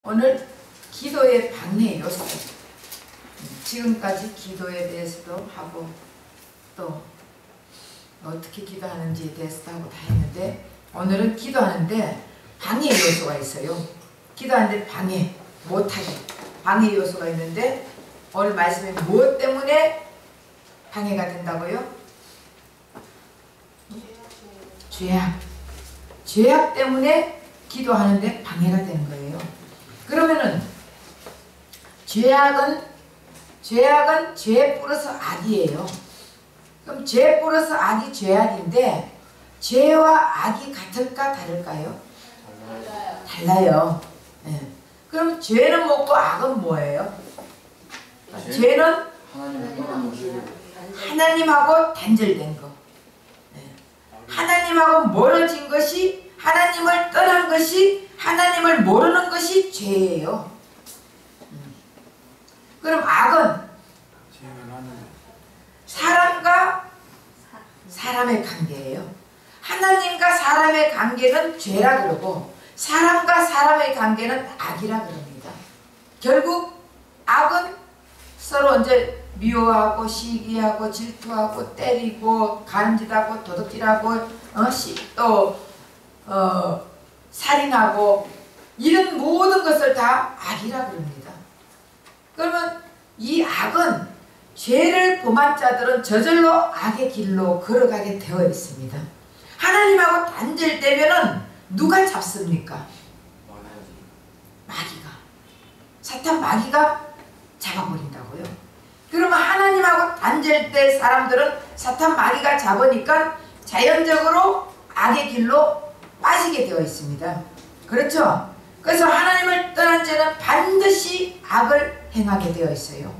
오늘 기도의 방해 요소, 지금까지 기도에 대해서도 하고 또 어떻게 기도하는지에 대해서도 하고 다 했는데, 오늘은 기도하는데 방해 요소가 있어요. 기도하는데 방해 못하게 방해 요소가 있는데, 오늘 말씀이 무엇 때문에 방해가 된다고요? 죄악 때문에 기도하는데 방해가 되는 거예요. 그러면은 죄악은 죄 플러스 악이에요. 그럼 죄 플러스 악이 죄악인데, 죄와 악이 같을까 다를까요? 달라요. 네. 그럼 죄는 뭐고 악은 뭐예요? 죄는 하나님하고 단절된 거, 하나님하고 멀어진 것이, 하나님을 떠난 것이, 하나님을 모르는 것이 죄예요. 그럼 악은 사람과 사람의 관계예요. 하나님과 사람의 관계는 죄라 그러고, 사람과 사람의 관계는 악이라 그럽니다. 결국 악은 서로 이제 미워하고 시기하고 질투하고 때리고 간질하고 도둑질하고 또 살인하고 이런 모든 것을 다 악이라 그럽니다. 그러면 이 악은, 죄를 범한 자들은 저절로 악의 길로 걸어가게 되어 있습니다. 하나님하고 단절되면은 누가 잡습니까? 마귀가. 사탄 마귀가 잡아버린다고요. 그러면 하나님하고 단절된 사람들은 사탄 마귀가 잡으니까 자연적으로 악의 길로 빠지게 되어 있습니다. 그렇죠? 그래서 하나님을 떠난 자는 반드시 악을 행하게 되어 있어요.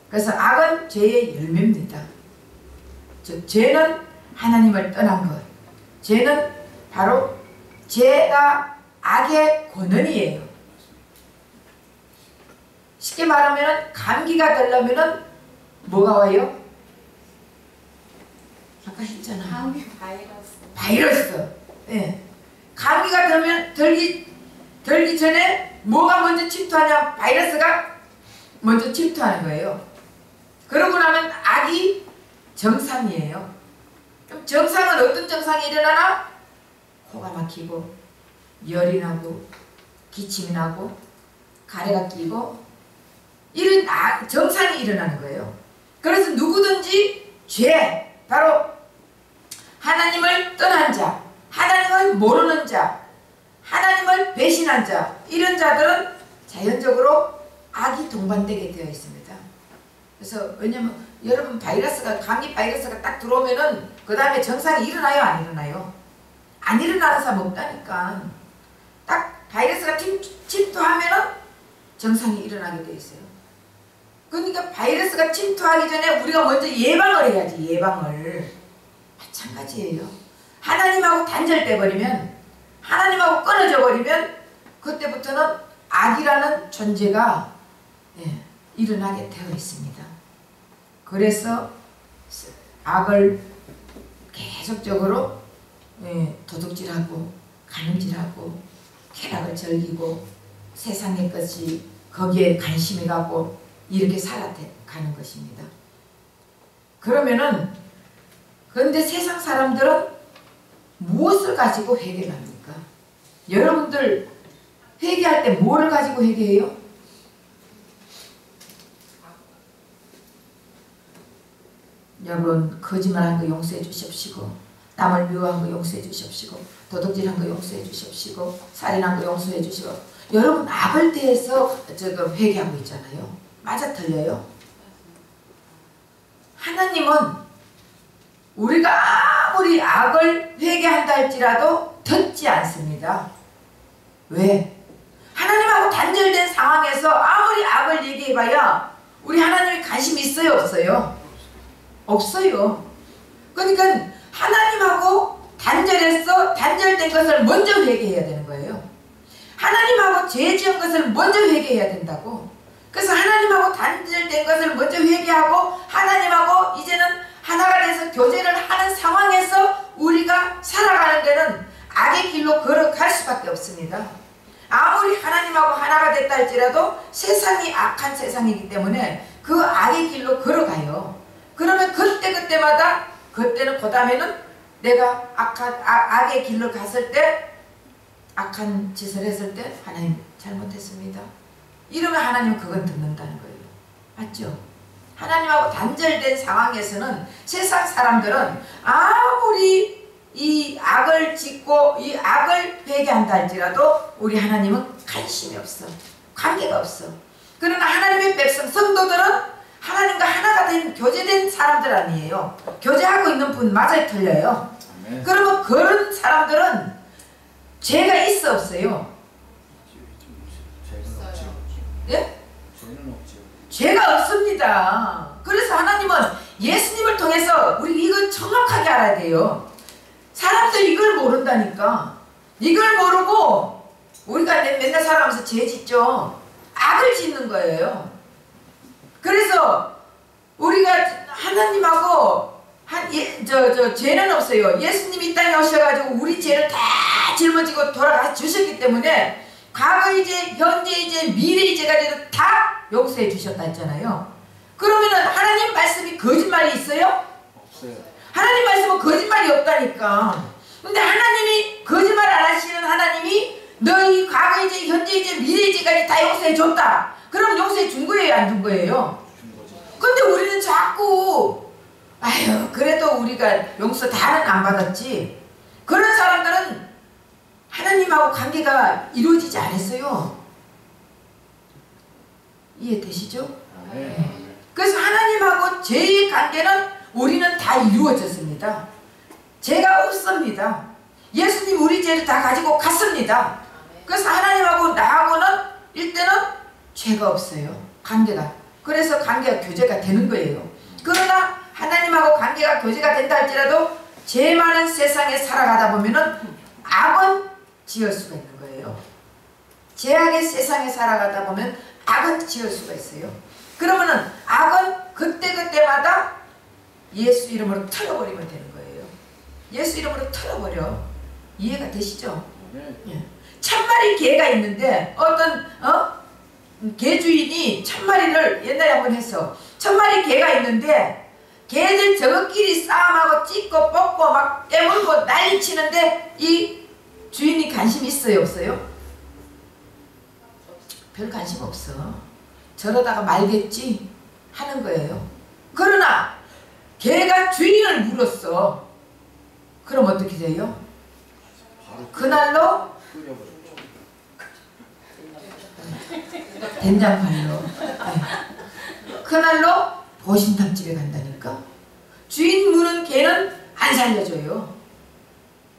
그래서 악은 죄의 열매입니다. 즉 죄는 하나님을 떠난 것, 죄는 바로 죄가 악의 권원이에요. 쉽게 말하면 감기가 되려면 뭐가 와요? 아까 했잖아. 감기 바이러스. 네. 감기가 들기 전에 뭐가 먼저 침투하냐? 바이러스가 먼저 침투하는 거예요. 그러고 나면 악이 정상이에요. 그럼 정상은 어떤 정상이 일어나나? 코가 막히고 열이 나고 기침이 나고 가래가 끼고 이런 정상이 일어나는 거예요. 그래서 누구든지 죄, 바로 하나님을 떠난 자, 하나님을 모르는 자, 하나님을 배신한 자, 이런 자들은 자연적으로 악이 동반되게 되어 있습니다. 그래서 왜냐면 여러분 바이러스가, 감기 바이러스가 딱 들어오면은 그 다음에 정상이 일어나요, 안 일어나요? 안 일어나는 사람 없다니까. 딱 바이러스가 침투하면은 정상이 일어나게 되어 있어요. 그러니까 바이러스가 침투하기 전에 우리가 먼저 예방을 해야지. 예방을. 마찬가지예요. 하나님하고 단절돼 버리면, 하나님하고 끊어져 버리면 그때부터는 악이라는 존재가 일어나게 되어 있습니다. 그래서 악을 계속적으로 도둑질하고 가늠질하고 쾌락을 즐기고 세상의 것이 거기에 관심이 가고 이렇게 살아가는 것입니다. 그러면은, 그런데 세상 사람들은 무엇을 가지고 회개를 합니까? 여러분들 회개할 때 뭐를 가지고 회개해요? 여러분, 거짓말한 거 용서해 주십시오. 남을 미워한 거 용서해 주십시오. 도둑질한 거 용서해 주십시오. 살인한 거 용서해 주시고. 여러분 악을 대해서 회개하고 있잖아요. 맞아, 틀려요? 하나님은 우리가 아무리 악을 회개한다 할지라도 듣지 않습니다. 왜? 하나님하고 단절된 상황에서 아무리 악을 얘기해봐야 우리 하나님이 관심 있어요, 없어요? 없어요. 그러니까 하나님하고 단절된 것을 먼저 회개해야 되는 거예요. 하나님하고 죄 지은 것을 먼저 회개해야 된다고. 그래서 하나님하고 단절된 것을 먼저 회개하고 하나님하고 이제는 하나가 돼서 교제를 하는 상황에서 우리가 살아가는 데는 악의 길로 걸어갈 수밖에 없습니다. 아무리 하나님하고 하나가 됐다 할지라도 세상이 악한 세상이기 때문에 그 악의 길로 걸어가요. 그러면 그때마다 그때는 그 다음에는 내가 악의 길로 갔을 때 악한 짓을 했을 때 하나님 잘못했습니다. 이러면 하나님은 그건 듣는다는 거예요. 맞죠? 하나님하고 단절된 상황에서는 세상 사람들은 아무리 이 악을 짓고 이 악을 회개한다 할지라도 우리 하나님은 관심이 없어. 관계가 없어. 그러나 하나님의 백성 성도들은 하나님과 하나가 된 교제된 사람들 아니에요. 교제하고 있는 분 맞아요, 틀려요? 네. 그러면 그런 사람들은 죄가 있어 없어요? 예? 죄가 없습니다. 그래서 하나님은 예수님을 통해서 우리 이거 정확하게 알아야 돼요. 사람들이 이걸 모른다니까. 이걸 모르고 우리가 맨날 살아가면서 죄 짓죠. 악을 짓는 거예요. 그래서 우리가 하나님하고 죄는 없어요. 예수님이 이 땅에 오셔가지고 우리 죄를 다 짊어지고 돌아가 주셨기 때문에 과거의 죄, 현재의 죄, 미래의 죄가 다 용서해 주셨다 했잖아요. 그러면은 하나님 말씀이 거짓말이 있어요? 없어요. 하나님 말씀은 거짓말이 없다니까. 근데 하나님이 거짓말 안 하시는 하나님이 너희 과거의 죄, 현재의 죄, 미래의 죄까지 다 용서해 줬다. 그럼 용서해 준 거예요, 안 준 거예요? 근데 우리는 자꾸 아유 그래도 우리가 용서 다는 안 받았지. 그런 사람들은 하나님하고 관계가 이루어지지 않았어요. 이해되시죠? 네. 그래서 하나님하고 죄의 관계는 우리는 다 이루어졌습니다. 죄가 없습니다. 예수님 우리 죄를 다 가지고 갔습니다. 그래서 하나님하고 나하고는 일단은 죄가 없어요. 관계가. 그래서 관계가 교제가 되는 거예요. 그러나 하나님하고 관계가 교제가 된다 할지라도 죄 많은 세상에 살아가다 보면은 악은 지을 수가 있는 거예요. 죄악의 세상에 살아가다 보면 악은 지을 수가 있어요. 그러면은 악은 그때마다 예수 이름으로 털어버리면 되는 거예요. 예수 이름으로 털어버려. 이해가 되시죠? 네. 천마리 개가 있는데 어떤 개 주인이 천마리를 옛날에 한번 했어. 천마리 개가 있는데 개들 저것끼리 싸움하고 찢고 뽑고 막 깨물고 난리치는데 이 주인이 관심 있어요 없어요? 별 관심 없어. 저러다가 말겠지 하는 거예요. 그러나 개가 주인을 물었어. 그럼 어떻게 돼요? 그날로 된장발로 그날로 보신탕집에 간다니까. 주인 무는 개는 안 살려줘요.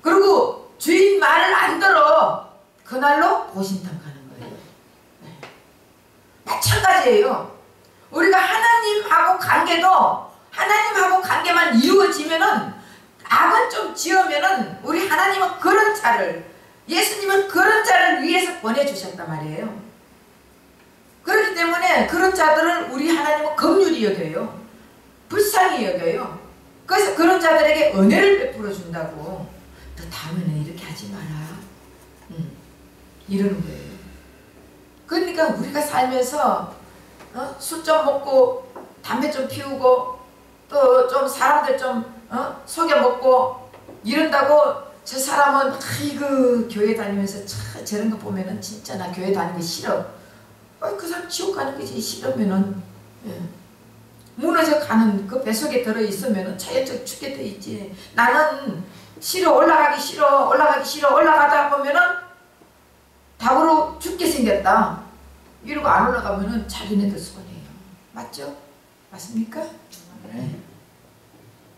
그리고 주인 말을 안 들어. 그날로 보신탕 가는 거예요. 마찬가지예요. 우리가 하나님하고 관계만 이루어지면은 악은 좀 지으면은 우리 하나님은 그런 자를 예수님은 그런 자를 위해서 보내주셨단 말이에요. 그렇기 때문에 그런 자들을 우리 하나님은 긍휼히 여겨요. 불쌍히 여겨요. 그래서 그런 자들에게 은혜를 베풀어 준다고. 너 다음에는 이렇게 하지 마라. 이러는 거예요. 그러니까 우리가 살면서 술 좀 먹고 담배 좀 피우고 또 좀 사람들 좀 속여 먹고 이런다고 저 사람은 아이고 교회 다니면서 저런 거 보면은 진짜 나 교회 다니기 싫어. 그 사람 지옥 가는 거지. 싫으면은 무너져 가는 그 뱃속에 들어 있으면은 차에서 죽게 돼 있지. 나는 싫어. 올라가기 싫어. 올라가다 보면은 답으로 죽게 생겼다. 이러고 안 올라가면은 자기네들 손해요. 맞죠? 맞습니까? 네.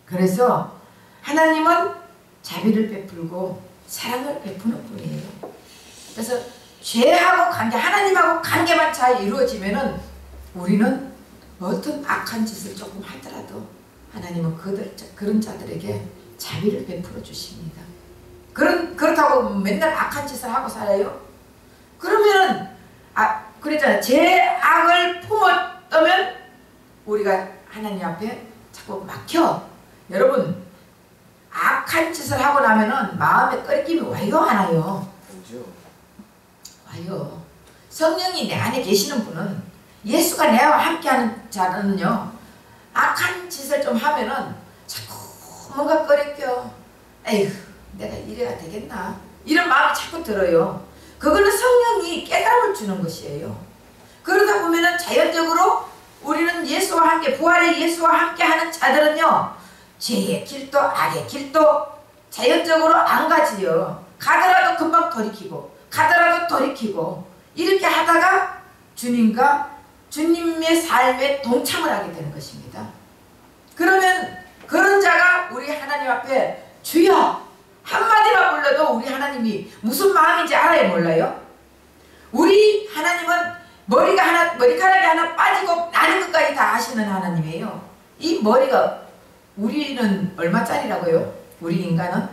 그래서 하나님은 자비를 베풀고 사랑을 베푸는 분이에요. 그래서 죄하고 관계, 하나님하고 관계만 잘 이루어지면은 우리는 어떤 악한 짓을 조금 하더라도 하나님은 그런 자들에게 자비를 베풀어 주십니다. 그렇다고 맨날 악한 짓을 하고 살아요? 그러면은 그랬잖아요. 죄악을 품었다면 우리가 하나님 앞에 자꾸 막혀. 여러분 악한 짓을 하고 나면은 마음에 끓김이 와요 안 와요? 봐요. 성령이 내 안에 계시는 분은, 예수가 내와 함께하는 자는요, 악한 짓을 좀 하면은 자꾸 뭔가 꺼리껴. 에휴, 내가 이래야 되겠나, 이런 마음이 자꾸 들어요. 그거는 성령이 깨달음을 주는 것이에요. 그러다 보면은 자연적으로 우리는 예수와 함께, 부활의 예수와 함께 하는 자들은요, 죄의 길도 악의 길도 자연적으로 안 가지요. 가더라도 금방 돌이키고, 가더라도 돌이키고, 이렇게 하다가 주님과 주님의 삶에 동참을 하게 되는 것입니다. 그러면 그런 자가 우리 하나님 앞에 주여 한마디만 불러도 우리 하나님이 무슨 마음인지 알아요, 몰라요? 우리 하나님은 머리카락이 하나 빠지고 나는 것까지 다 아시는 하나님이에요. 이 머리가, 우리는 얼마짜리라고요? 우리 인간은?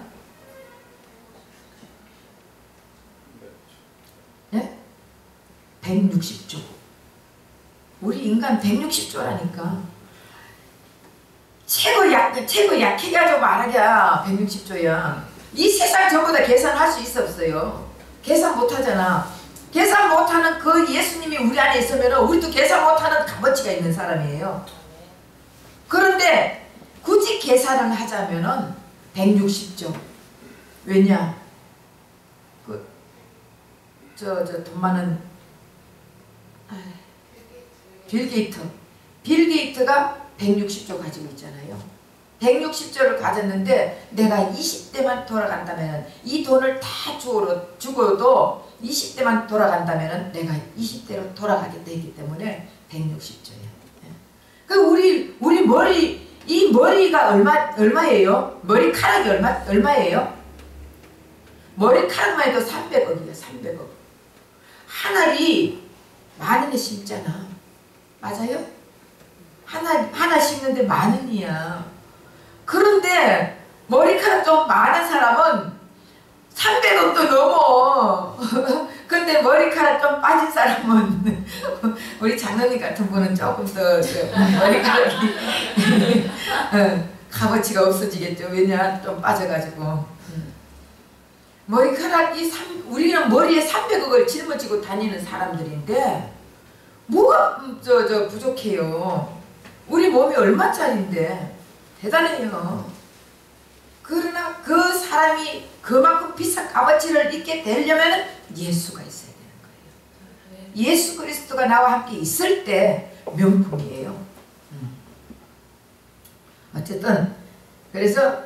네? 160조. 우리 인간 160조라니까. 최고 약해가지고 말하기야 160조야. 이 세상 전부 다 계산할 수 있어 없어요? 계산 못하잖아. 계산 못하는 그 예수님이 우리 안에 있으면 우리도 계산 못하는 값어치가 있는 사람이에요. 그런데 굳이 계산을 하자면은 160조. 왜냐? 돈 많은 빌 게이트가 160조 가지고 있잖아요. 160조를 가졌는데 내가 20대만 돌아간다면, 이 돈을 다 죽어도 20대만 돌아간다면 내가 20대로 돌아가게 되기 때문에 160조예요. 그 우리 머리, 이 머리가 얼마예요? 머리카락이 얼마예요? 머리카락만 해도 300억이에요. 300억. 한 알이 10,000원에 심잖아. 맞아요? 하나 심는데 10,000원이야. 그런데 머리카락 좀 많은 사람은 300억도 넘어. 근데 머리카락 좀 빠진 사람은 우리 장로님 같은 분은 조금 더 머리카락이 값어치가 없어지겠죠. 왜냐? 좀 빠져가지고. 머리카락이 우리는 머리에 300억을 짊어지고 다니는 사람들인데 뭐가 부족해요. 우리 몸이 얼마짜린데 대단해요. 그러나 그 사람이 그만큼 비싼 값어치를 있게 되려면 예수가 있어야 되는 거예요. 예수 그리스도가 나와 함께 있을 때 명품이에요. 어쨌든 그래서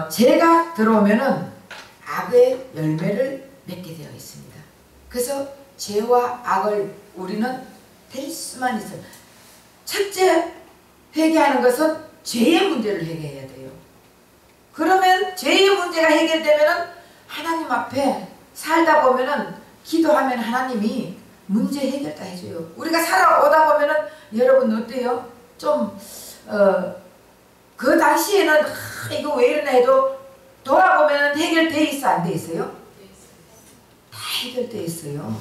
죄가 들어오면은 악의 열매를 맺게 되어 있습니다. 그래서 죄와 악을 우리는 될 수만 있어요. 첫째, 회개하는 것은 죄의 문제를 해결해야 돼요. 그러면 죄의 문제가 해결되면은 하나님 앞에 살다 보면은 기도하면 하나님이 문제 해결 다 해줘요. 우리가 살아오다 보면은 여러분 어때요? 좀 그 당시에는 이거 왜 이러나 해도 돌아보면은 해결돼 있어, 안 돼 있어요? 다 해결돼 있어요.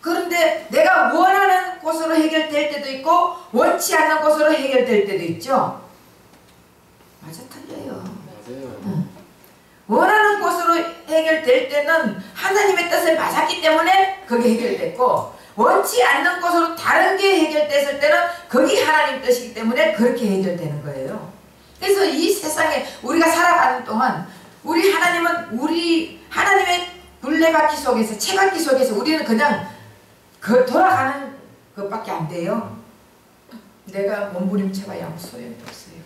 그런데 내가 원하는 곳으로 해결될 때도 있고 원치 않는 곳으로 해결될 때도 있죠. 맞아, 틀려요. 맞아요. 원하는 곳으로 해결될 때는 하나님의 뜻을 맞았기 때문에 그게 해결됐고, 원치 않는 곳으로 다른 게 해결됐을 때는 그게 하나님 뜻이기 때문에 그렇게 해결되는 거예요. 그래서 이 세상에 우리가 살아가는 동안 우리 하나님은 우리 하나님의 굴레바퀴 속에서, 채바퀴 속에서 우리는 그냥 돌아가는 것밖에 안 돼요. 내가 몸부림쳐봐야 아무 소용이 없어요.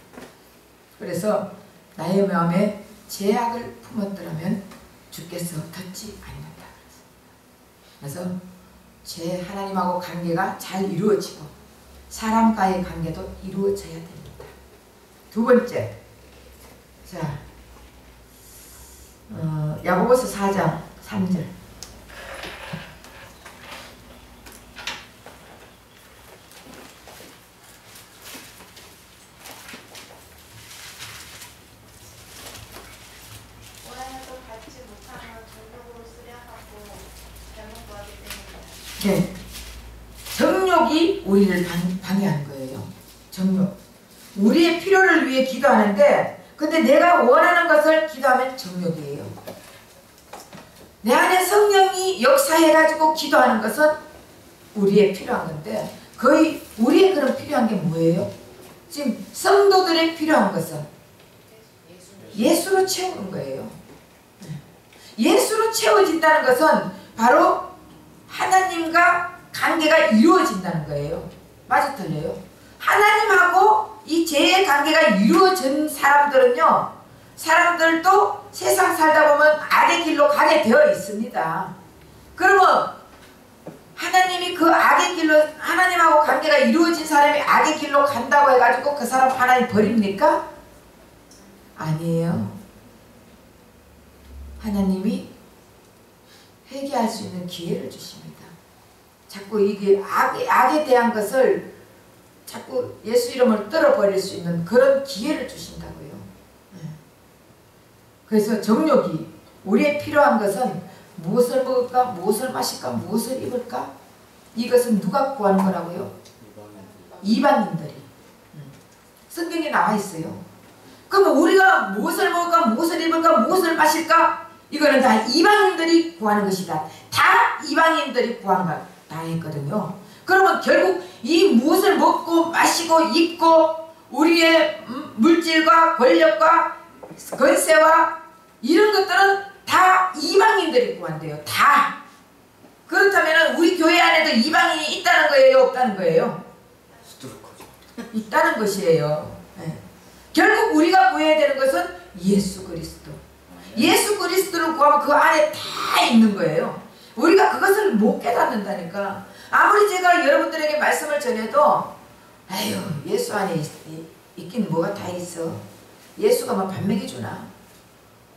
그래서 나의 마음에 죄악을 품었더라면 주께서 듣지 않는다. 그래서 하나님하고 관계가 잘 이루어지고 사람과의 관계도 이루어져야 됩니다. 두 번째, 자, 야고보서 4장 3절. 네. 정욕이 우리를 방해하는 거예요. 정욕. 우리의 필요를 위해 기도하는데, 근데 내가 원하는 것을 기도하면 정욕이에요. 내 안에 성령이 역사해가지고 기도하는 것은 우리에 필요한 건데, 거의 우리의 그런 필요한 게 뭐예요? 지금 성도들의 필요한 것은 예수로 채우는 거예요. 예수로 채워진다는 것은 바로 하나님과 관계가 이루어진다는 거예요. 맞아 틀려요? 하나님하고 이 죄의 관계가 이루어진 사람들은요, 사람들도 세상 살다 보면 악의 길로 가게 되어 있습니다. 그러면 하나님이 그 악의 길로, 하나님하고 관계가 이루어진 사람이 악의 길로 간다고 해가지고 그 사람 하나님 버립니까? 아니에요. 하나님이 회개할 수 있는 기회를 주십니다. 자꾸 이게 악에 대한 것을 자꾸 예수 이름을 떨어버릴 수 있는 그런 기회를 주신다고요. 그래서 정욕이, 우리의 필요한 것은 무엇을 먹을까, 무엇을 마실까, 무엇을 입을까? 이것은 누가 구하는 거라고요? 이방인들이. 성경에 나와 있어요. 그럼 우리가 무엇을 먹을까, 무엇을 입을까, 무엇을 마실까? 이거는 다 이방인들이 구하는 것이다. 다 이방인들이 구한 거 다 했거든요. 그러면 결국 이 무엇을 먹고 마시고 입고 우리의 물질과 권력과 권세와 이런 것들은 다 이방인들이 구한대요. 다. 그렇다면 우리 교회 안에도 이방인이 있다는 거예요? 없다는 거예요? 있다는 것이에요. 네. 결국 우리가 구해야 되는 것은 예수 그리스도. 예수 그리스도를 구하면 그 안에 다 있는 거예요. 우리가 그것을 못 깨닫는다니까. 아무리 제가 여러분들에게 말씀을 전해도 아유, 예수 안에 있긴 뭐가 다 있어. 예수가 뭐 밥 먹여주나?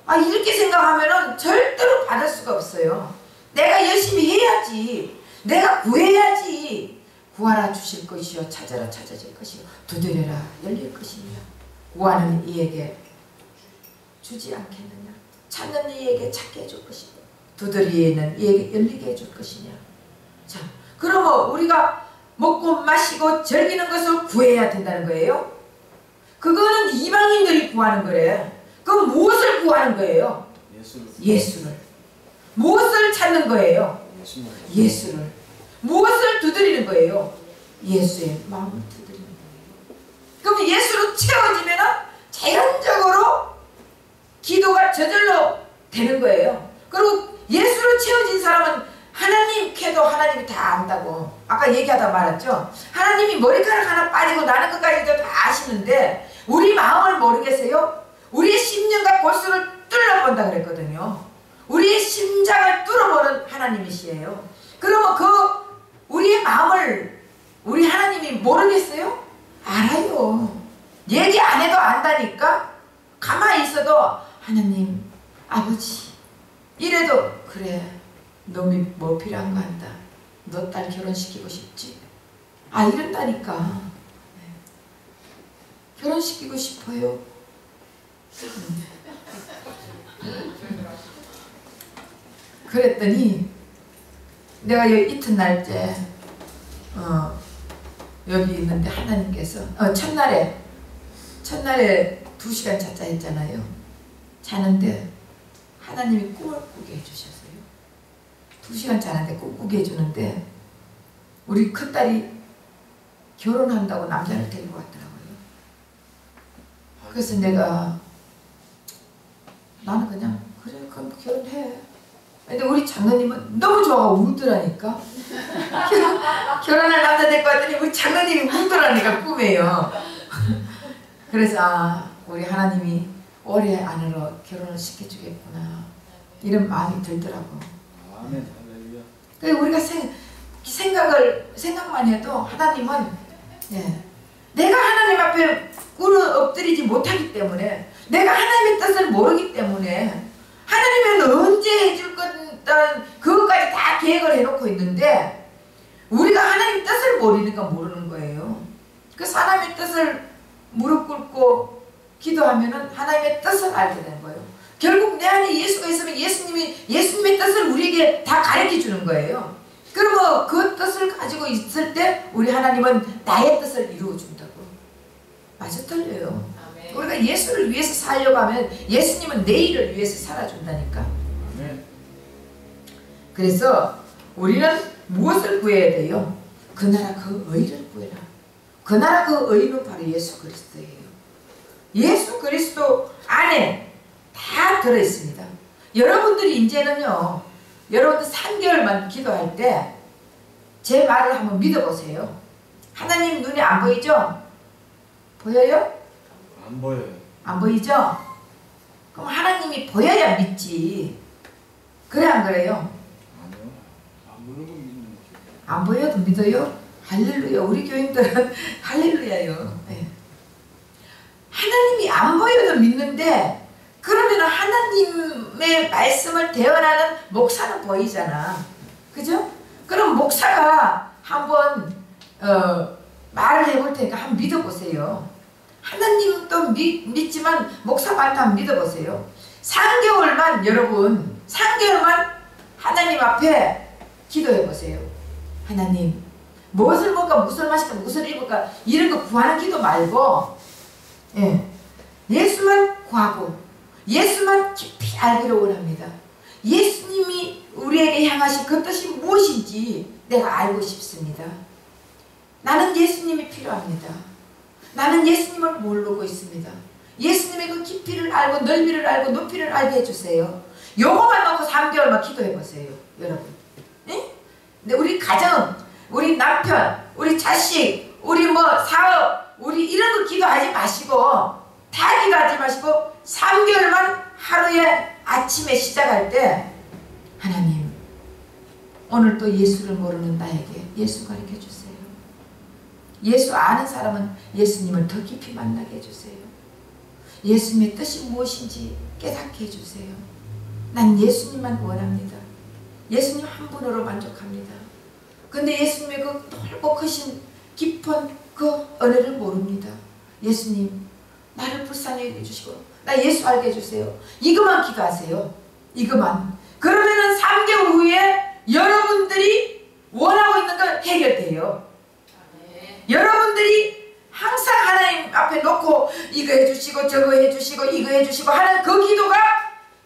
아, 이렇게 생각하면은 절대로 받을 수가 없어요. 내가 열심히 해야지. 내가 구해야지. 구하라 주실 것이요, 찾아라 찾아질 것이요, 두드려라 열릴 것이며, 구하는 이에게 주지 않겠느냐, 찾는 이에게 찾게 해줄 것이며, 두드리는 이에게 열리게 해줄 것이냐. 자, 그러면 우리가 먹고 마시고 즐기는 것을 구해야 된다는 거예요. 그거는 이방인들이 구하는 거래. 그럼 무엇을 구하는 거예요? 예수를. 무엇을 찾는 거예요? 예수를. 무엇을 두드리는 거예요? 예수의 마음을 두드리는 거예요. 그럼 예수로 채워지면 자연적으로 기도가 저절로 되는 거예요. 그리고 예수로 채워진 사람은 하나님께도 하나님이 다 안다고 아까 얘기하다 말았죠. 하나님이 머리카락 하나 빠지고 나는 것까지도 다 아시는데 우리 마음을 모르겠어요? 우리의 심령과 골수를 뚫어본다 그랬거든요. 우리의 심장을 뚫어보는 하나님이시에요. 그러면 그 우리의 마음을 우리 하나님이 모르겠어요? 알아요. 얘기 안 해도 안다니까. 가만히 있어도 하나님, 아버지 이래도 그래, 너 뭐 필요한 거 한다. 너 딸 결혼시키고 싶지? 아, 이런다니까. 네. 결혼시키고 싶어요. 그랬더니 내가 이튿날째 여기 있는데 하나님께서 첫날에 2시간 자자 했잖아요. 자는데 하나님이 꿈을 꾸게 해주셨어요. 2시간 자는데 꿈 꾸게 해주는데 우리 큰딸이 결혼한다고 남자를 데리고 왔더라고요. 그래서 나는 그냥 그래, 그럼 결혼해. 근데 우리 장로님은 너무 좋아하고 울더라니까. 결혼할 남자 데리고 왔더니 우리 장로님이 울더라니까, 꿈에요. 그래서 우리 하나님이 올해 안으로 결혼을 시켜주겠구나, 이런 마음이 들더라고. 아멘. 그래서 우리가 생각만 해도 하나님은, 예, 내가 하나님 앞에 엎드리지 못하기 때문에, 내가 하나님의 뜻을 모르기 때문에, 하나님은 언제 해줄 건다는 그것까지 다 계획을 해놓고 있는데 우리가 하나님의 뜻을 모르는 거예요. 그래서 하나님의 뜻을 무릎 꿇고 기도하면은 하나님의 뜻을 알게 되는 거예요. 결국 내 안에 예수가 있으면 예수님의 뜻을 우리에게 다 가르쳐 주는 거예요. 그러면 그 뜻을 가지고 있을 때 우리 하나님은 나의 뜻을 이루어 준다고. 맞아, 틀려요. 우리가 예수를 위해서 살려고 하면 예수님은 내일을 위해서 살아준다니까. 그래서 우리는 무엇을 구해야 돼요? 그 나라 그 의를 구해라. 그 나라 그 의는 바로 예수 그리스도예요. 예수 그리스도 안에 다 들어있습니다. 여러분들이 이제는요, 여러분들 3개월만 기도할 때 제 말을 한번 믿어보세요. 하나님 눈에 안 보이죠? 보여요? 안 보여요. 안 보이죠? 그럼 하나님이 보여야 믿지. 그래 안 그래요? 아니요. 안 보는 건 믿는 거죠. 안 보여도 믿어요? 할렐루야. 우리 교인들은 할렐루야요. 네. 하나님이 안 보여도 믿는데, 그러면 하나님의 말씀을 대언하는 목사는 보이잖아. 그죠? 그럼 목사가 한번 말을 해볼 테니까 한번 믿어보세요. 하나님도 믿지만 목사 말도 한번 믿어보세요. 3개월만 여러분, 3개월만 하나님 앞에 기도해보세요. 하나님, 무엇을 먹을까, 무엇을 마실까, 무엇을 입을까, 이런 거 구하는 기도 말고, 예, 예수만 구하고 예수만 깊이 알기를 원합니다. 예수님이 우리에게 향하신 그 뜻이 무엇인지 내가 알고 싶습니다. 나는 예수님이 필요합니다. 나는 예수님을 모르고 있습니다. 예수님의 그 깊이를 알고 넓이를 알고 높이를 알게 해주세요. 요거만 놓고 3개월만 기도해보세요. 여러분. 네? 근데 우리 가정, 우리 남편, 우리 자식, 우리 뭐 사업, 우리 이런 거 기도하지 마시고, 다 기도하지 마시고 3개월만 하루에 아침에 시작할 때, 하나님, 오늘 또 예수를 모르는 나에게 예수 가르쳐주세요. 예수 아는 사람은 예수님을 더 깊이 만나게 해주세요. 예수님의 뜻이 무엇인지 깨닫게 해주세요. 난 예수님만 원합니다. 예수님 한 분으로 만족합니다. 근데 예수님의 그 넓고 크신 깊은 그 은혜를 모릅니다. 예수님, 나를 불쌍히 해주시고 나 예수 알게 해주세요. 이것만 기도하세요. 이것만. 그러면은 3개월 후에 여러분들이 원하고 있는 건 해결돼요. 여러분들이 항상 하나님 앞에 놓고 이거 해주시고 저거 해주시고 이거 해주시고 하는 그 기도가,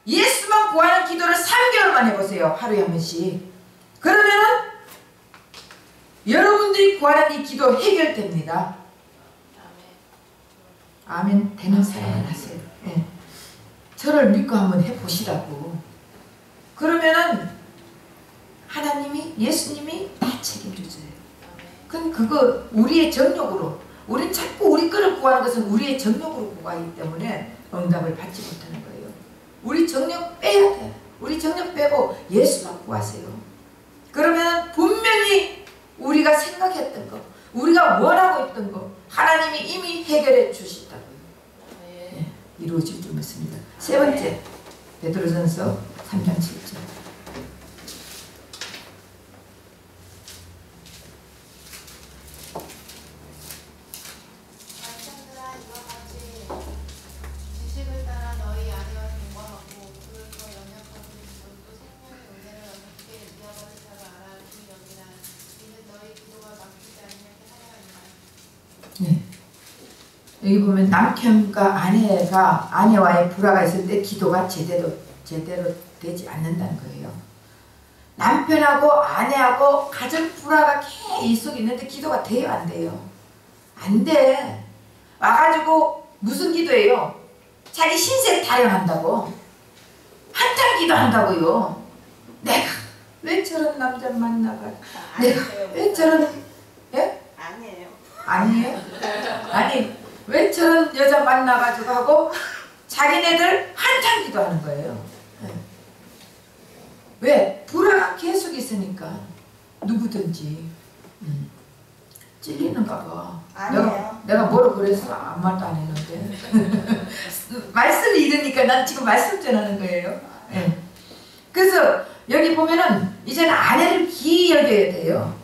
예수만 구하는 기도를 3개월만 해보세요. 하루에 한 번씩. 그러면은 여러분들이 구하는 이 기도 해결됩니다. 아멘. 되는 사람은 하세요. 네. 저를 믿고 한번 해보시라고. 그러면은 하나님이, 예수님이 다 책임져줘요. 그건 그거 우리의 정욕으로, 우린 자꾸 우리 거를 구하는 것은 우리의 정욕으로 구하기 때문에 응답을 받지 못하는 거예요. 우리 정욕 빼야 돼. 우리 정욕 빼고 예수만 구하세요. 그러면 분명히 우리가 생각했던 거, 우리가 원하고 있던 거 하나님이 이미 해결해 주시다고요. 네, 이루어질 줄 믿습니다. 세 번째, 베드로전서 3장 7절. 네. 여기 보면 남편과 아내와의 불화가 있을 때 기도가 제대로 되지 않는다는 거예요. 남편하고 아내하고 가정 불화가 계속 있는데 기도가 돼요, 안 돼요? 안 돼. 와가지고 무슨 기도예요? 자기 신세 타령한다고. 한탄 기도한다고요. 내가 왜 저런 남자 만나가? 내가 왜 저런, 예? 아니에요. 아니에요? 아니, 왜 저런 여자 만나가지고 하고 자기네들 한탄 기도하는 거예요. 네. 왜? 불화가 계속 있으니까. 누구든지 찔리는가 봐. 아니에요. 내가 뭐라 그래서 아무 말도 안 했는데 말씀을 잃으니까 난 지금 말씀 전하는 거예요. 네. 그래서 여기 보면은 이제는 아내를 귀히 여겨야 돼요.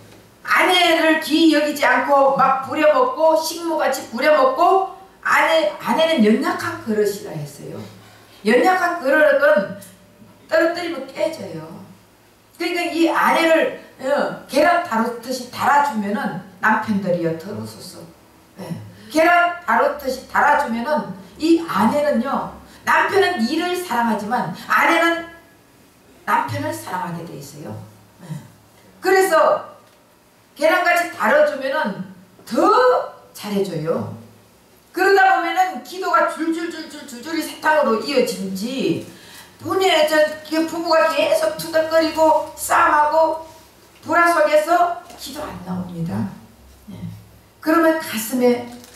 아내를 귀히 여기지 않고 막 부려먹고 식모같이 부려먹고, 아내는 연약한 그릇이라 했어요. 연약한 그릇은 떨어뜨리면 깨져요. 그러니까 이 아내를 계란 다루듯이 달아주면은, 남편들이여 들으소서. 네. 계란 다루듯이 달아주면은 이 아내는요, 남편은 일을 사랑하지만 아내는 남편을 사랑하게 돼 있어요. 그래서 계란같이 다뤄주면은 더 잘해줘요. 그러다 보면은 기도가 줄줄이 사탕으로 이어지지, 부부가 계속 투덜거리고 싸움하고 불화 속에서 기도 안 나옵니다. 그러면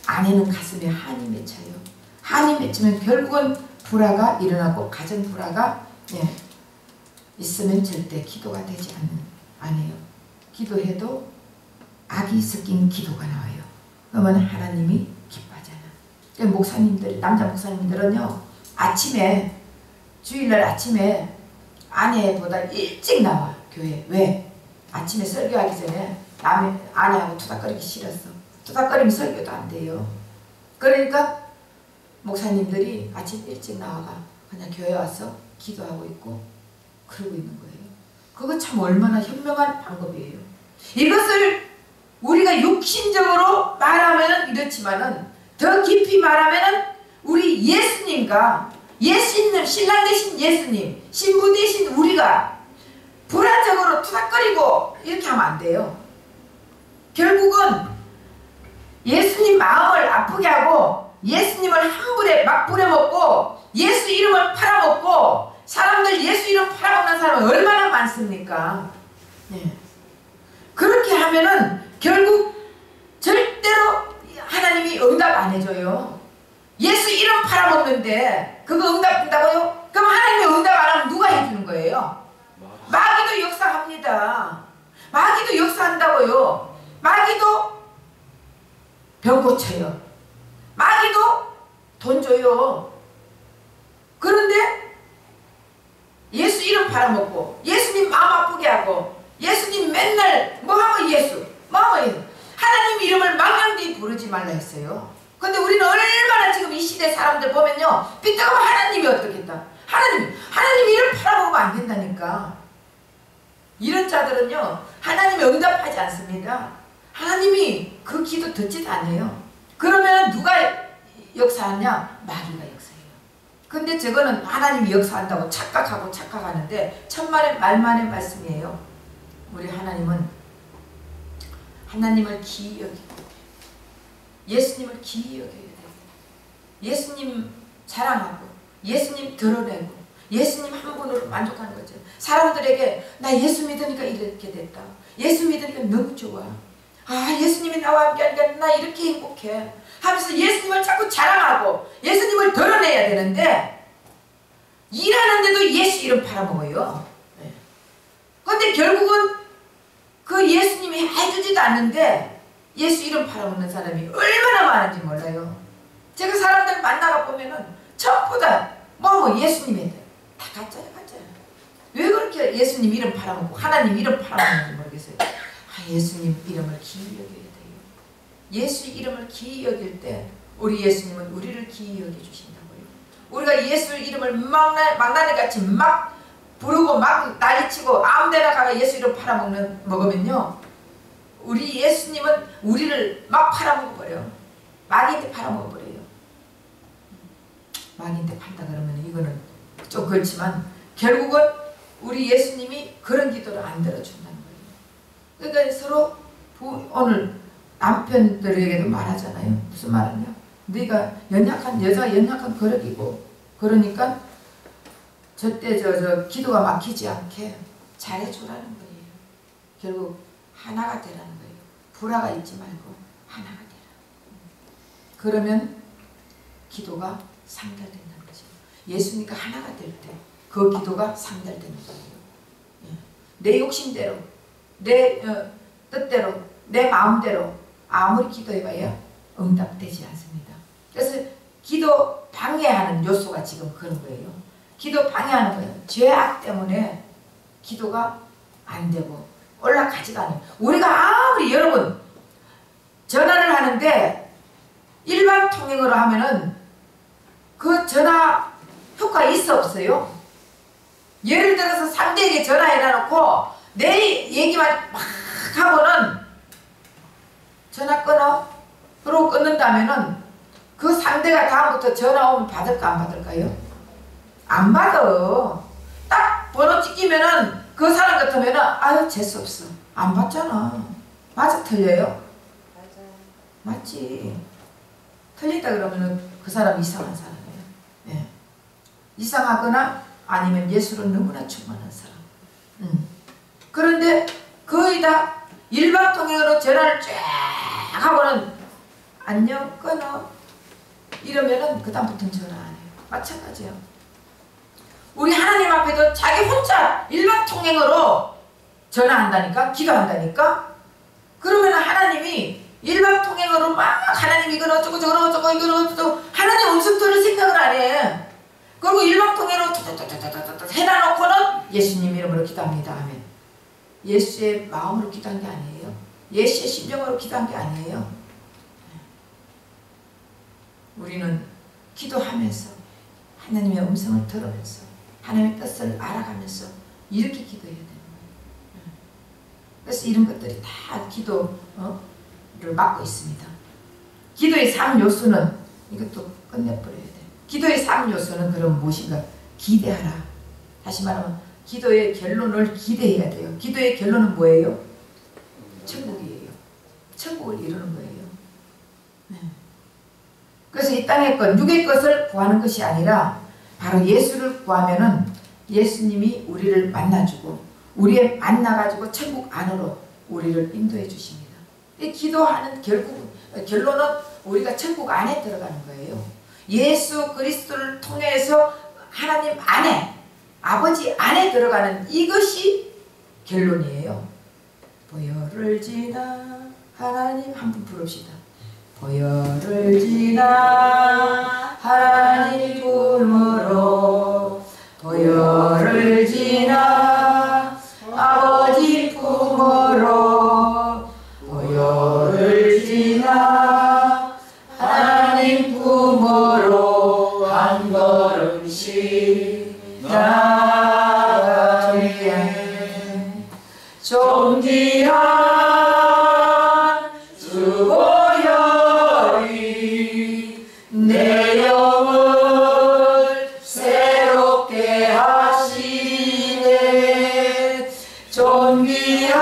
아내는 가슴에 한이 맺혀요. 한이 맺히면 결국은 불화가 일어나고, 가정 불화가 있으면 절대 기도가 되지 않아요. 기도해도 악이 섞인 기도가 나와요. 그러면 하나님이 기뻐하잖아. 목사님들, 남자 목사님들은요, 주일날 아침에 아내보다 일찍 나와, 교회. 왜? 아침에 설교하기 전에 아내하고 투닥거리기 싫었어. 투닥거리면 설교도 안 돼요. 그러니까 목사님들이 아침 일찍 나와가 그냥 교회 와서 기도하고 있고 그러고 있는 거예요. 그거 참 얼마나 현명한 방법이에요. 이것을 우리가 육신적으로 말하면 이렇지만은, 더 깊이 말하면은 우리 예수님과 신랑 대신 예수님, 신부 대신 우리가 불안적으로 투닥거리고 이렇게 하면 안 돼요. 결국은 예수님 마음을 아프게 하고 예수님을 한 불에 막 부려먹고 예수 이름을 팔아먹고, 사람들 예수 이름 팔아먹는 사람은 얼마나 많습니까? 그렇게 하면은 결국 절대로 하나님이 응답 안 해줘요. 예수 이름 팔아먹는데 그거 응답한다고요? 그럼 하나님이 응답 안 하면 누가 해주는 거예요? 마귀도 역사합니다. 마귀도 역사한다고요. 마귀도 병 고쳐요. 마귀도 돈 줘요. 그런데 예수 이름 팔아먹고 예수님 마음 아프게 하고 예수님 맨날 뭐하면 예수, 뭐하면 예수, 하나님 이름을 망령되이 부르지 말라 했어요. 근데 우리는 얼마나 지금 이 시대 사람들 보면요, 삐딱하면 하나님이 어떻겠다, 하나님 이름 팔아먹으면 안 된다니까. 이런 자들은요, 하나님이 응답하지 않습니다. 하나님이 그 기도 듣지도 않아요. 그러면 누가 역사하냐? 마귀가 역사해요. 근데 저거는 하나님이 역사한다고 착각하는데 천만의 말만의 말씀이에요. 우리 하나님은 하나님을 기이 여기고 예수님을 기이 여겨야 돼요. 예수님 자랑하고 예수님 드러내고 예수님 한 분으로 만족하는 거죠. 사람들에게 나 예수 믿으니까 이렇게 됐다, 예수 믿으니까 너무 좋아, 예수님이 나와 함께하니까 나 이렇게 행복해 하면서 예수님을 자꾸 자랑하고 예수님을 드러내야 되는데, 일하는데도 예수 이름 팔아먹어요. 그런데 결국은 그 예수님이 해주지도 않는데 예수 이름 팔아먹는 사람이 얼마나 많은지 몰라요. 제가 사람들 만나가 보면은 전부 다 예수님이 다 가짜야. 왜 그렇게 예수님 이름 팔아먹고 하나님 이름 팔아먹는지 모르겠어요. 예수님 이름을 기이 여겨야 돼요. 예수 이름을 기이 여길 때 우리 예수님은 우리를 기이 여겨주신다고요. 우리가 예수 이름을 망나니같이 막 부르고 막 난리치고 아무데나 가가 예수 이름 팔아먹으면요, 우리 예수님은 우리를 막 팔아먹어버려. 마귀한테 팔아먹어버려요. 마귀한테 판다 그러면 이거는 좀 그렇지만 결국은 우리 예수님이 그런 기도를 안 들어준다는 거예요. 그러니까 서로 오늘 남편들에게도 말하잖아요. 무슨 말하냐? 네가 여자가 연약한 거력이고 그러니까 절대 기도가 막히지 않게 잘해주라는 거예요. 결국 하나가 되라는 거예요. 불화가 있지 말고 하나가 되라. 그러면 기도가 상달된다는 거죠. 예수님과 하나가 될 때 그 기도가 상달되는 거예요. 내 욕심대로, 내 뜻대로, 내 마음대로 아무리 기도해봐야 응답되지 않습니다. 그래서 기도 방해하는 요소가 지금 그런 거예요. 기도 방해하는 거예요. 죄악 때문에 기도가 안 되고 올라가지도 않아요. 우리가 아무리 여러분 전화를 하는데 일반 통행으로 하면은 그 전화 효과 있어 없어요? 예를 들어서 상대에게 전화해놔놓고 내 얘기만 막 하고는 전화 끊어? 그러고 끊는다면은 그 상대가 다음부터 전화 오면 받을까 안 받을까요? 안 받아. 딱 번호 번호 찍히면은 그 사람 같으면은 아유 재수없어. 안 봤잖아. 맞아 틀려요? 맞아요. 맞지. 틀린다 그러면은 그 사람 이상한 사람이에요. 예. 이상하거나 아니면 예수로 너무나 충만한 사람. 그런데 거의 다 일방통행으로 전화를 쫙 하고는 안녕 끊어 이러면은 그 다음부터는 전화 안 해요. 마찬가지예요. 우리 하나님 앞에도 자기 혼자 일방통행으로 전화한다니까, 기도한다니까. 그러면 하나님이 일방통행으로 막 하나님 이건 어쩌고 저건 어쩌고 이건 어쩌고 하나님 음성들을 생각을 안 해. 그리고 일방통행으로 해놔놓고는 예수님 이름으로 기도합니다 하면 예수의 마음으로 기도한 게 아니에요. 예수의 심정으로 기도한 게 아니에요. 우리는 기도하면서 하나님의 음성을 들으면서 하나님의 뜻을 알아가면서 이렇게 기도해야 되는 거예요. 그래서 이런 것들이 다 기도를 맡고 있습니다. 기도의 3요소는 이것도 끝내버려야 돼요. 기도의 3요소는 그럼 무엇인가? 기대하라. 다시 말하면 기도의 결론을 기대해야 돼요. 기도의 결론은 뭐예요? 천국이에요. 천국을 이루는 거예요. 네. 그래서 이 땅의 것, 육의 것을 구하는 것이 아니라 바로 예수를 구하면은 예수님이 우리를 만나주고 우리의 만나가지고 천국 안으로 우리를 인도해 주십니다. 이 기도하는 결론은 우리가 천국 안에 들어가는 거예요. 예수 그리스도를 통해서 하나님 안에 아버지 안에 들어가는 이것이 결론이에요. 보혈을 지나 하나님 한 번 부릅시다. 보혈을 지나 하나님 품으로 보혈을 지나 아버지 품으로 보혈을 지나 하나님 품으로 한 걸음씩 나가네. 존귀한 주 보혈이 내 영을 새롭게 하시네. 존귀한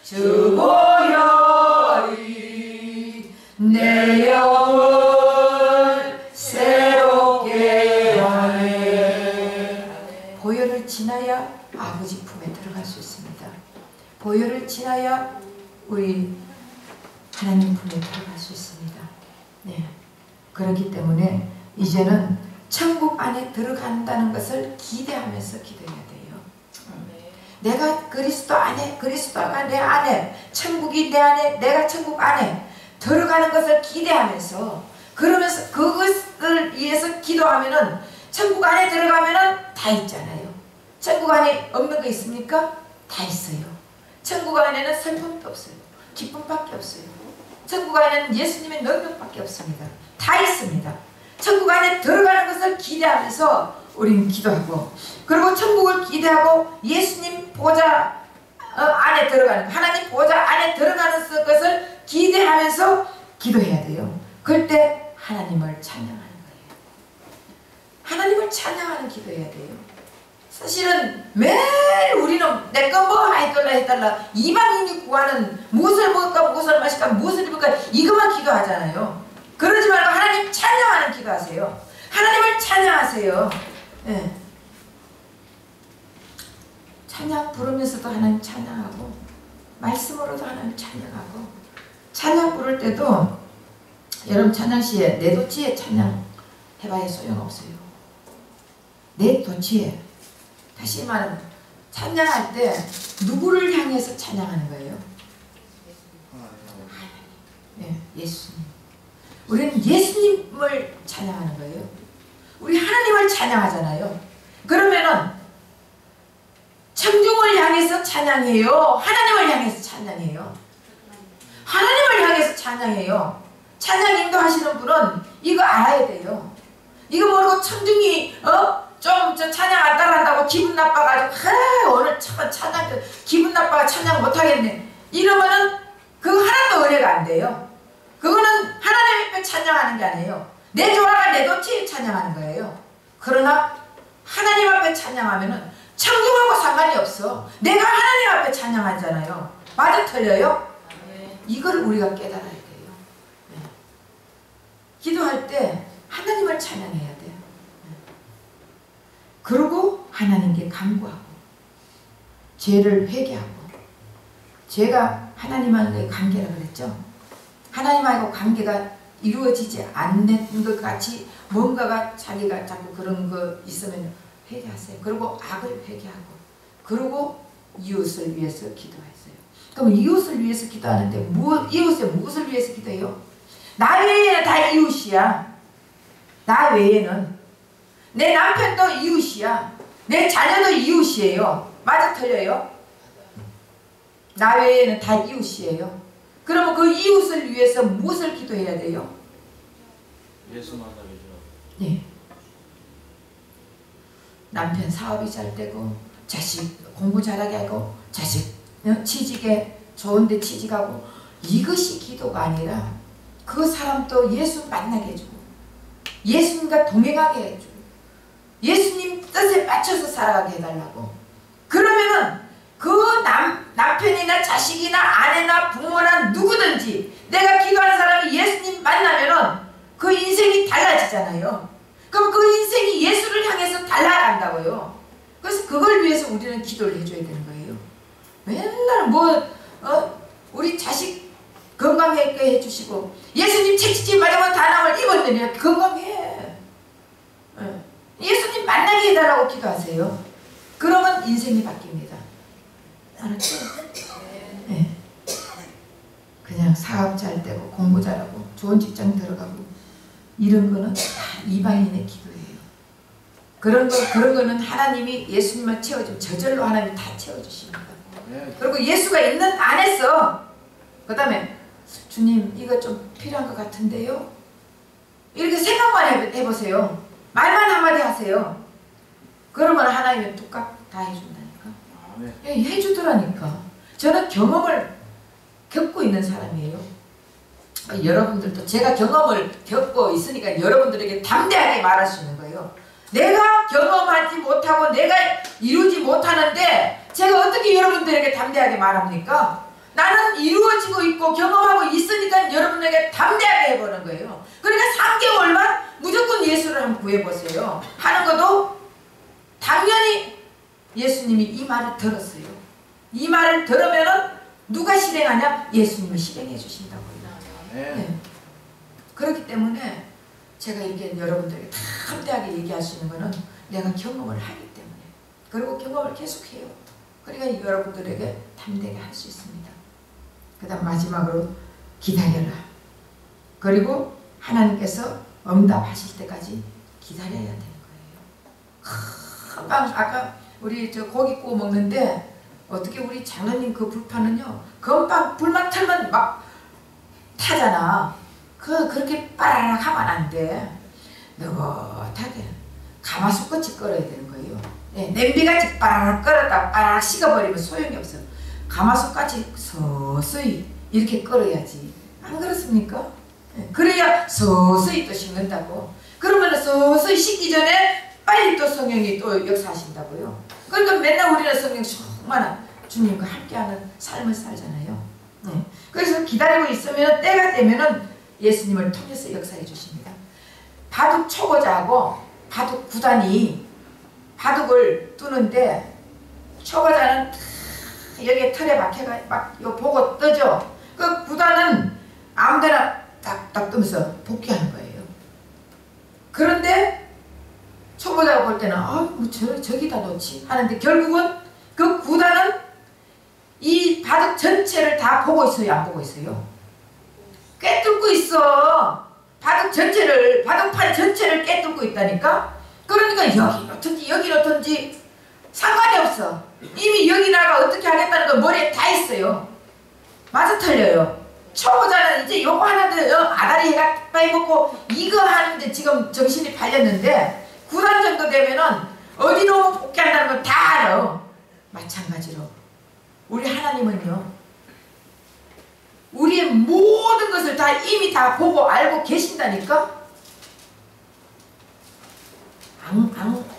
주 보혈이 내 영을 새롭게 하네. 보혈을 지나야 아버지 품에 들어갈 수 있습니다. 보혈을 지나야 우리 하나님 품에 들어갈 수 있습니다. 네. 그렇기 때문에 이제는 천국 안에 들어간다는 것을 기대하면서 기도해야 돼요. 내가 그리스도 안에, 그리스도가 내 안에, 천국이 내 안에, 내가 천국 안에 들어가는 것을 기대하면서 그러면서 그것을 위해서 기도하면은 천국 안에 들어가면은 다 있잖아요. 천국 안에 없는 거 있습니까? 다 있어요. 천국 안에는 슬픔도 없어요. 기쁨밖에 없어요. 천국 안에는 예수님의 능력밖에 없습니다. 다 있습니다. 천국 안에 들어가는 것을 기대하면서 우리는 기도하고 그리고 천국을 기대하고 예수님 보좌 안에 들어가는 하나님 보좌 안에 들어가는 것을 기대하면서 기도해야 돼요. 그럴 때 하나님을 찬양하는 거예요. 하나님을 찬양하는 기도해야 돼요. 사실은 매일 우리는 내거 뭐 해달라 이방인이 구하는 무엇을 먹을까 무엇을 마실까 무엇을 입을까 이것만 기도하잖아요. 그러지 말고 하나님 찬양하는 기도하세요. 하나님을 찬양하세요. 네. 찬양 부르면서도 하나님 찬양하고 말씀으로도 하나님 찬양하고 찬양 부를 때도 여러분 찬양 시에 내 도치에 찬양 해봐야 소용없어요. 내 도치에 다시 말하면 찬양할 때 누구를 향해서 찬양하는 거예요? 네, 예수님. 우리는 예수님을 찬양하는 거예요. 우리 하나님을 찬양하잖아요. 그러면은 청중을 향해서 찬양해요? 하나님을 향해서 찬양해요? 하나님을 향해서 찬양해요. 찬양 인도하시는 분은 이거 알아야 돼요. 이거 모르고 청중이 좀 찬양 안 따라한다고 기분 나빠가지고 오늘 찬양 기분 나빠가 찬양 못하겠네 이러면은 그거 하나도 은혜가 안 돼요. 그거는 하나님 앞에 찬양하는 게 아니에요. 내 조화가 내 도치에 찬양하는 거예요. 그러나 하나님 앞에 찬양하면은 천국하고 상관이 없어. 내가 하나님 앞에 찬양하잖아요. 맞아 틀려요? 이걸 우리가 깨달아야 돼요. 네. 기도할 때 하나님을 찬양해야 돼요. 네. 그리고 하나님께 간구하고 죄를 회개하고, 죄가 하나님과의 관계라고 그랬죠. 하나님하고 관계가 이루어지지 않는 것 같이 뭔가가 자기가 자꾸 그런 거 있으면 회개하세요. 그리고 악을 회개하고, 그리고 이웃을 위해서 기도하세요. 그럼 이웃을 위해서 기도하는데 이웃에 무엇을 위해서 기도해요? 나 외에는 다 이웃이야. 나 외에는 내 남편도 이웃이야. 내 자녀도 이웃이에요. 맞아 틀려요? 나 외에는 다 이웃이에요. 그러면 그 이웃을 위해서 무엇을 기도해야 돼요? 예수 만나기죠. 네. 남편 사업이 잘 되고, 자식 공부 잘하게 하고, 자식 취직에 좋은데 취직하고, 이것이 기도가 아니라 그 사람도 예수 만나게 해주고, 예수님과 동행하게 해주고, 예수님 뜻에 맞춰서 살아가게 해달라고. 그러면은 그 남편이나 자식이나 아내나 부모나 누구든지 내가 기도하는 사람이 예수님 만나면은 그 인생이 달라지잖아요. 그럼 그 인생이 예수를 향해서 달라간다고요. 그래서 그걸 위해서 우리는 기도를 해줘야 되는 거예요. 맨날 우리 자식 건강하게 해주시고, 예수님 채찍질 맞으면 다남을 입었느냐, 건강해. 예수님 만나게 해달라고 기도하세요. 그러면 인생이 바뀝니다. 알았죠? 네. 그냥 사업 잘 되고 공부 잘하고 좋은 직장 들어가고 이런 거는 다 이방인의 기도예요. 그런 거는 하나님이 예수님만 채워주면 저절로 하나님이 다 채워주십니다. 그리고 예수가 있는 안에서, 그 다음에 주님 이거 좀 필요한 것 같은데요? 이렇게 생각만 해보세요. 말만 한마디 하세요. 그러면 하나님은 뚝딱 다 해준다니까. 해주더라니까. 저는 경험을 겪고 있는 사람이에요. 여러분들도 제가 경험을 겪고 있으니까 여러분들에게 담대하게 말할 수 있는 거예요. 내가 경험하지 못하고 내가 이루지 못하는데 제가 어떻게 여러분들에게 담대하게 말합니까? 나는 이루어지고 있고 경험하고 있으니까 여러분에게 담대하게 해보는 거예요. 그러니까 3개월만 무조건 예수를 한번 구해보세요. 하는 것도 당연히 예수님이 이 말을 들었어요. 이 말을 들으면은 누가 실행하냐? 예수님이 실행해 주신다고요. 네. 그렇기 때문에 제가 이게 여러분들에게 담대하게 얘기할 수 있는 거는 내가 경험을 하기 때문에, 그리고 경험을 계속해요. 그러니까 여러분들에게 담대하게 할 수 있습니다. 그 다음 마지막으로 기다려라. 그리고 하나님께서 응답하실 때까지 기다려야 되는 거예요. 아까 우리 저 고기 구워 먹는데 어떻게 우리 장로님 그 불판은요, 금방 불만 틀면 막 타잖아. 그렇게 빠라락 하면 안 돼. 느긋하게 가마솥같이 끓여야 되는 거예요. 네, 냄비같이 빠라락 끓였다 빠라락 식어버리면 소용이 없어. 가마솥같이 서서히 이렇게 끓여야지. 안 그렇습니까? 네, 그래야 서서히 또 식는다고. 그러면 서서히 식기 전에 빨리 또 성령이 또 역사하신다고요. 그러니까 맨날 우리는 성령 충만한 주님과 함께하는 삶을 살잖아요. 네. 그래서 기다리고 있으면 때가 되면은 예수님을 통해서 역사해 주십니다. 바둑 초보자하고 바둑 구단이 바둑을 두는데, 초보자는 여기 틀에 박혀가 막 요 보고 뜨죠. 그 구단은 아무데나 딱딱 뜨면서 복귀하는 거예요. 그런데 초보자가 볼 때는 뭐 저기다 놓지 하는데, 결국은 그 구단은 이 바둑 전체를 다 보고 있어요, 안 보고 있어요? 꿰뚫고 있어. 바둑 전체를, 바둑판 전체를 꿰뚫고 있다니까. 그러니까 여기 놓든지 여기 놓든지 상관이 없어. 이미 여기다가 어떻게 하겠다는 거 머리에 다 있어요. 맞아 틀려요? 초보자는 이제 요거 하나도 아다리 해가 빼먹고 이거 하는데 지금 정신이 팔렸는데, 9단 정도 되면은 어디로 복귀한다는 건 다 알아. 마찬가지로 우리 하나님은요, 우리의 모든 것을 다 이미 다 보고 알고 계신다니까.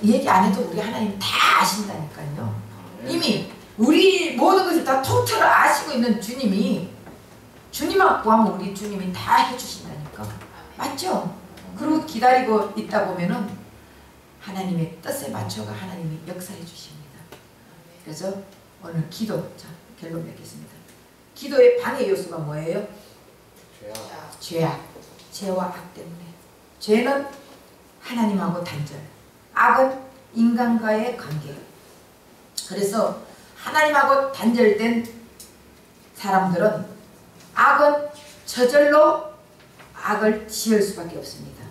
얘기 안 해도 우리 하나님 다 아신다니까요. 이미 우리 모든 것을 다 통틀어 아시고 있는 주님이, 주님만 구하면 우리 주님이 다 해주신다니까. 맞죠? 그리고 기다리고 있다 보면은 하나님의 뜻에 맞춰가 하나님이 역사해 주십니다. 그래서 오늘 기도, 자 결론 맺겠습니다. 기도의 방해 요소가 뭐예요? 죄악. 죄와 악 때문에. 죄는 하나님하고 단절, 악은 인간과의 관계. 그래서 하나님하고 단절된 사람들은 악은 저절로 악을 지을 수밖에 없습니다.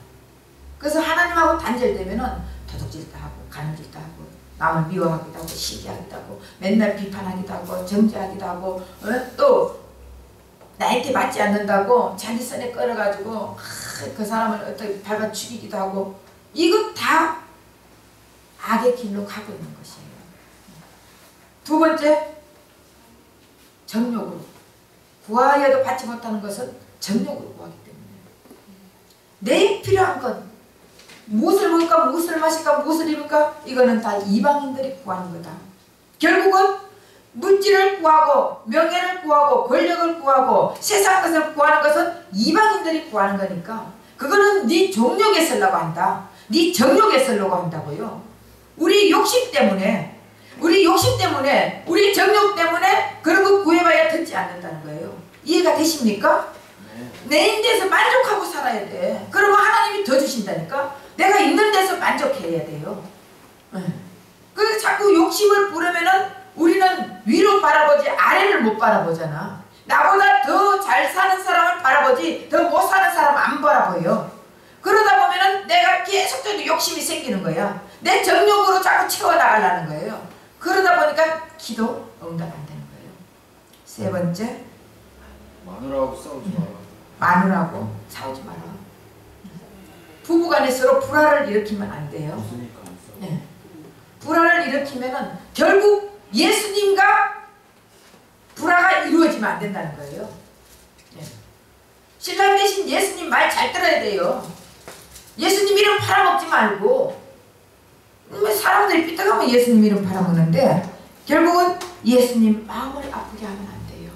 그래서 하나님하고 단절되면은 도둑질도 하고 가늠질도 하고 남을 미워하기도 하고 시기하기도 하고 맨날 비판하기도 하고 정죄하기도 하고 또 나한테 맞지 않는다고 자기 선에 끌어가지고 그 사람을 어떻게 밟아 죽이기도 하고, 이것 다 악의 길로 가고 있는 것이에요. 두 번째, 정욕으로. 구하여도 받지 못하는 것은 정욕으로 구하기 때문에. 내 필요한 것, 무엇을 먹을까, 무엇을 마실까, 무엇을 입을까, 이거는 다 이방인들이 구하는 거다. 결국은 물질을 구하고 명예를 구하고 권력을 구하고 세상 것을 구하는 것은 이방인들이 구하는 거니까 그거는 네 종욕에 쓰려고 한다. 네 정욕에 쓰려고 한다고요. 우리 욕심 때문에, 우리 정욕 때문에 그런 거 구해봐야 듣지 않는다는 거예요. 이해가 되십니까? 내 있는 데서 만족하고 살아야 돼. 그러면 하나님이 더 주신다니까. 내가 있는 데서 만족해야 돼요. 그래서 자꾸 욕심을 부르면은 우리는 위로 바라보지 아래를 못 바라보잖아. 나보다 더 잘 사는 사람을 바라보지 더 못 사는 사람은 안 바라보여. 그러다 보면은 내가 계속적으로 욕심이 생기는 거야. 내 정욕으로 자꾸 채워나가려는 거예요. 그러다 보니까 기도 응답 안 되는 거예요. 세 번째, 마누라하고 싸우지 마라. 마누라하고 싸우지 마라. 부부간에 서로 불화를 일으키면 안 돼요. 무슨니까 안 싸워? 네. 불화를 일으키면은 결국 예수님과 불화가 이루어지면 안 된다는 거예요. 네. 신랑 대신 예수님 말 잘 들어야 돼요. 예수님 이름 팔아먹지 말고. 사람들이 삐딱하면 예수님 이름 팔아먹는데 결국은 예수님 마음을 아프게 하면 안 돼요.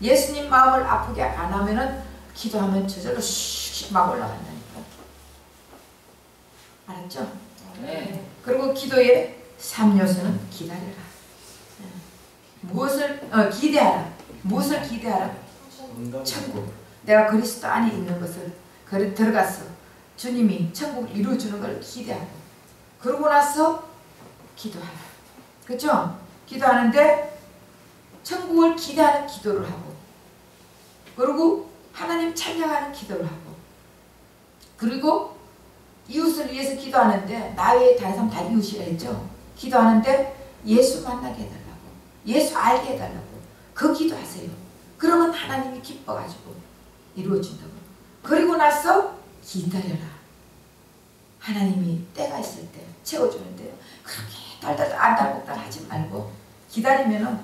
예수님 마음을 아프게 안 하면은 기도하면 저절로 슉 막 올라간다니까. 알았죠? 네. 그리고 기도의 3요소는 기다려라. 무엇을 기대하라. 무엇을 기대하라? 천국. 내가 그리스도 안에 있는 것을 들어가서 주님이 천국을 이루어주는 걸 기대하고, 그러고 나서 기도하라. 그렇죠? 기도하는데 천국을 기대하는 기도를 하고, 그리고 하나님 찬양하는 기도를 하고, 그리고 이웃을 위해서 기도하는데 나 외에 다른 사람 다 이웃이라 했죠? 기도하는데 예수 만나게 해달라고, 예수 알게 해달라고 그 기도하세요. 그러면 하나님이 기뻐가지고 이루어진다고. 그리고 나서 기다려라. 하나님이 때가 있을 때 채워주는데요. 그렇게 달달 안달복달 하지 말고 기다리면은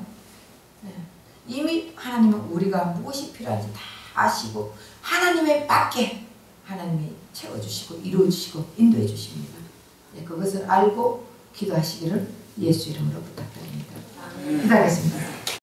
이미 하나님은 우리가 무엇이 필요한지 다 아시고 하나님의 밖에 하나님이 채워주시고 이루어주시고 인도해 주십니다. 그것을 알고 기도하시기를 예수 이름으로 부탁드립니다. 기도하겠습니다.